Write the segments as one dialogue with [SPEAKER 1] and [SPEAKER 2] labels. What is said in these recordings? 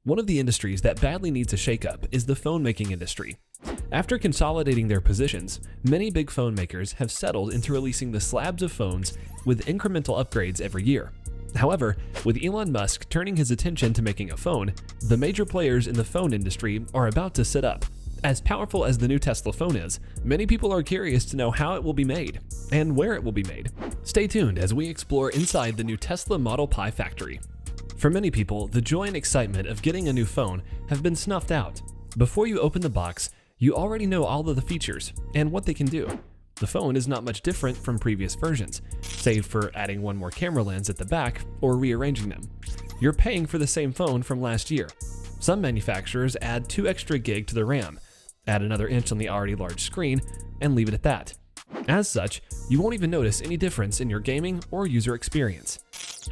[SPEAKER 1] One of the industries that badly needs a shakeup is the phone making industry. After consolidating their positions, many big phone makers have settled into releasing the slabs of phones with incremental upgrades every year. However, with Elon Musk turning his attention to making a phone, the major players in the phone industry are about to sit up. As powerful as the new Tesla phone is, many people are curious to know how it will be made and where it will be made. Stay tuned as we explore inside the new Tesla Model Pi factory. For many people, the joy and excitement of getting a new phone have been snuffed out. Before you open the box, you already know all of the features and what they can do. The phone is not much different from previous versions, save for adding one more camera lens at the back or rearranging them. You're paying for the same phone from last year. Some manufacturers add 2 extra gig to the RAM, add another inch on the already large screen, and leave it at that. As such, you won't even notice any difference in your gaming or user experience.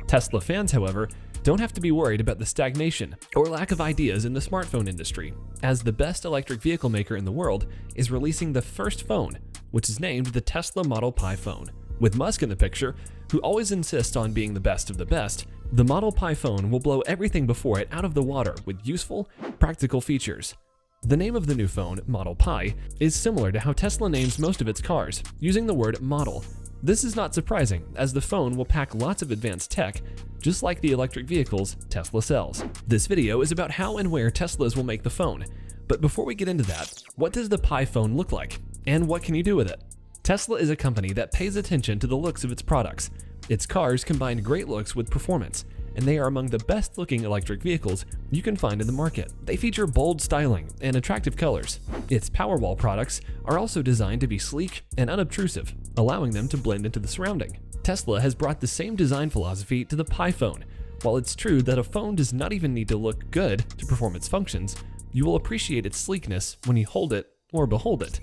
[SPEAKER 1] Tesla fans, however, don't have to be worried about the stagnation or lack of ideas in the smartphone industry, as the best electric vehicle maker in the world is releasing the first phone, which is named the Tesla Model Pi phone. With Musk in the picture, who always insists on being the best of the best, the Model Pi phone will blow everything before it out of the water with useful, practical features. The name of the new phone, Model Pi, is similar to how Tesla names most of its cars, using the word model. This is not surprising, as the phone will pack lots of advanced tech, just like the electric vehicles Tesla sells. This video is about how and where Teslas will make the phone. But before we get into that, what does the Pi phone look like? And what can you do with it? Tesla is a company that pays attention to the looks of its products. Its cars combine great looks with performance, and they are among the best looking electric vehicles you can find in the market. They feature bold styling and attractive colors. Its Powerwall products are also designed to be sleek and unobtrusive, allowing them to blend into the surrounding. Tesla has brought the same design philosophy to the Pi phone. While it's true that a phone does not even need to look good to perform its functions, you will appreciate its sleekness when you hold it or behold it.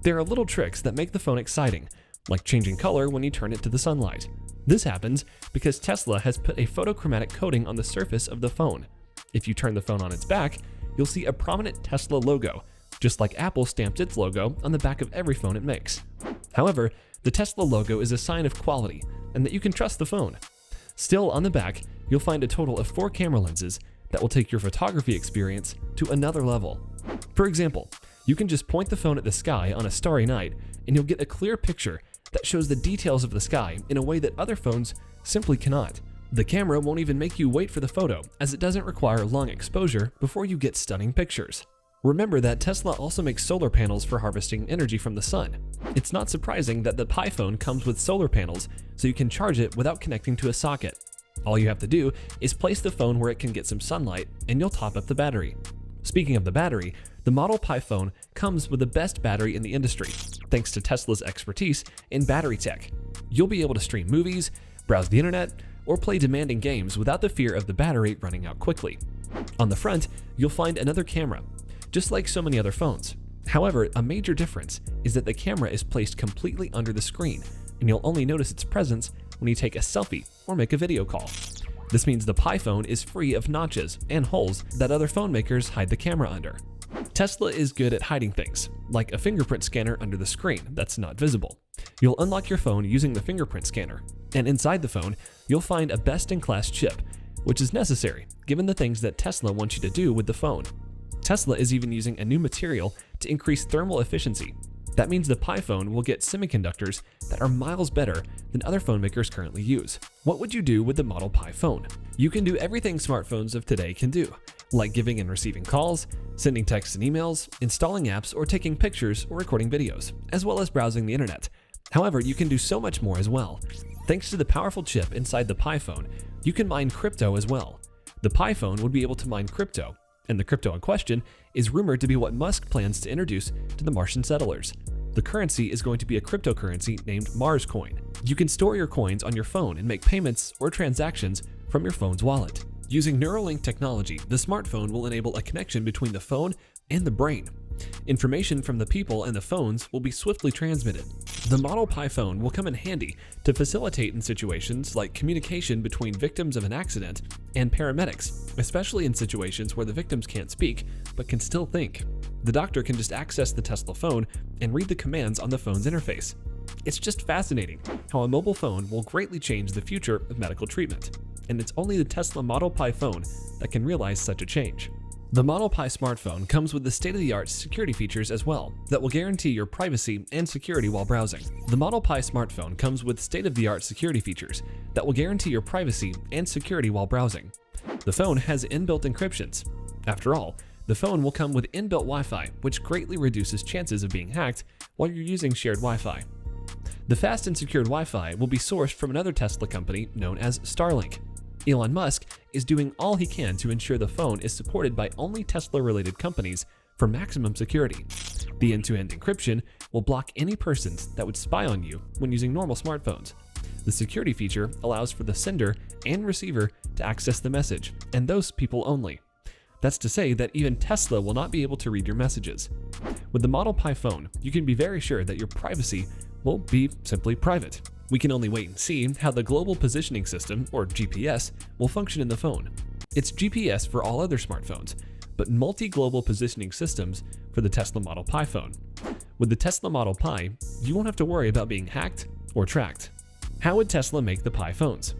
[SPEAKER 1] There are little tricks that make the phone exciting, like changing color when you turn it to the sunlight. This happens because Tesla has put a photochromatic coating on the surface of the phone. If you turn the phone on its back, you'll see a prominent Tesla logo, just like Apple stamped its logo on the back of every phone it makes. However, the Tesla logo is a sign of quality and that you can trust the phone. Still, on the back, you'll find a total of 4 camera lenses that will take your photography experience to another level. For example, you can just point the phone at the sky on a starry night and you'll get a clear picture that shows the details of the sky in a way that other phones simply cannot. The camera won't even make you wait for the photo, as it doesn't require long exposure before you get stunning pictures. Remember that Tesla also makes solar panels for harvesting energy from the sun. It's not surprising that the Pi phone comes with solar panels, so you can charge it without connecting to a socket. All you have to do is place the phone where it can get some sunlight, and you'll top up the battery. Speaking of the battery, the Model Pi phone comes with the best battery in the industry, thanks to Tesla's expertise in battery tech. You'll be able to stream movies, browse the internet, or play demanding games without the fear of the battery running out quickly. On the front, you'll find another camera, just like so many other phones. However, a major difference is that the camera is placed completely under the screen, and you'll only notice its presence when you take a selfie or make a video call. This means the Pi phone is free of notches and holes that other phone makers hide the camera under. Tesla is good at hiding things, like a fingerprint scanner under the screen that's not visible. You'll unlock your phone using the fingerprint scanner, and inside the phone, you'll find a best-in-class chip, which is necessary given the things that Tesla wants you to do with the phone. Tesla is even using a new material to increase thermal efficiency. That means the Pi phone will get semiconductors that are miles better than other phone makers currently use. What would you do with the Model Pi phone? You can do everything smartphones of today can do, like giving and receiving calls, sending texts and emails, installing apps, or taking pictures or recording videos, as well as browsing the internet. However, you can do so much more as well. Thanks to the powerful chip inside the Pi phone, you can mine crypto as well. The Pi phone would be able to mine crypto, and the crypto in question is rumored to be what Musk plans to introduce to the Martian settlers. The currency is going to be a cryptocurrency named Mars Coin. You can store your coins on your phone and make payments or transactions from your phone's wallet. Using Neuralink technology, the smartphone will enable a connection between the phone and the brain. Information from the people and the phones will be swiftly transmitted. The Model Pi phone will come in handy to facilitate in situations like communication between victims of an accident and paramedics, especially in situations where the victims can't speak but can still think. The doctor can just access the Tesla phone and read the commands on the phone's interface. It's just fascinating how a mobile phone will greatly change the future of medical treatment. and it's only the Tesla Model Pi phone that can realize such a change. The Model Pi smartphone comes with the state-of-the-art security features as well that will guarantee your privacy and security while browsing. The Model Pi smartphone comes with state-of-the-art security features that will guarantee your privacy and security while browsing. The phone has inbuilt encryptions. After all, the phone will come with inbuilt Wi-Fi, which greatly reduces chances of being hacked while you're using shared Wi-Fi. The fast and secured Wi-Fi will be sourced from another Tesla company known as Starlink. Elon Musk is doing all he can to ensure the phone is supported by only Tesla-related companies for maximum security. The end-to-end encryption will block any persons that would spy on you when using normal smartphones. The security feature allows for the sender and receiver to access the message, and those people only. That's to say that even Tesla will not be able to read your messages. With the Model Pi phone, you can be very sure that your privacy will be simply private. We can only wait and see how the Global Positioning System, or GPS, will function in the phone. It's GPS for all other smartphones, but multi-global positioning systems for the Tesla Model Pi phone. With the Tesla Model Pi, you won't have to worry about being hacked or tracked. How would Tesla make the Pi phones?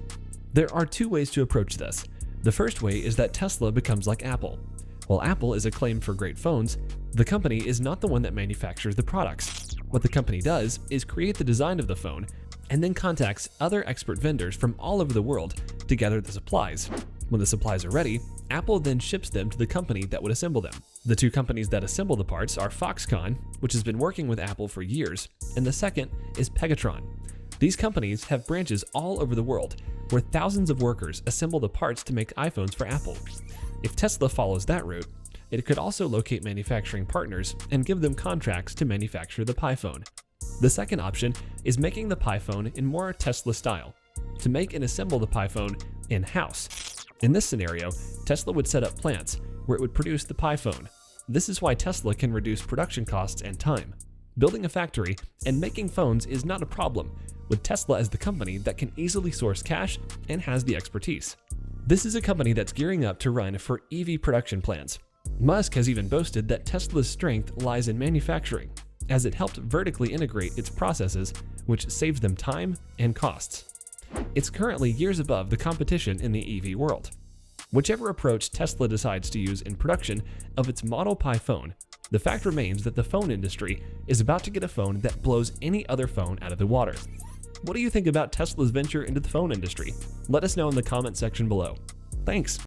[SPEAKER 1] There are two ways to approach this. The first way is that Tesla becomes like Apple. While Apple is acclaimed for great phones, the company is not the one that manufactures the products. What the company does is create the design of the phone and then contacts other expert vendors from all over the world to gather the supplies. When the supplies are ready, Apple then ships them to the company that would assemble them. The two companies that assemble the parts are Foxconn, which has been working with Apple for years, and the second is Pegatron. These companies have branches all over the world where thousands of workers assemble the parts to make iPhones for Apple. If Tesla follows that route, it could also locate manufacturing partners and give them contracts to manufacture the Pi phone. The second option is making the Pi phone in more Tesla style, to make and assemble the Pi phone in-house. In this scenario, Tesla would set up plants where it would produce the Pi phone. This is why Tesla can reduce production costs and time. Building a factory and making phones is not a problem, with Tesla as the company that can easily source cash and has the expertise. This is a company that's gearing up to run for EV production plans. Musk has even boasted that Tesla's strength lies in manufacturing, as it helped vertically integrate its processes, which saves them time and costs. It's currently years above the competition in the EV world. Whichever approach Tesla decides to use in production of its Model Pi phone, the fact remains that the phone industry is about to get a phone that blows any other phone out of the water. What do you think about Tesla's venture into the phone industry? Let us know in the comment section below. Thanks!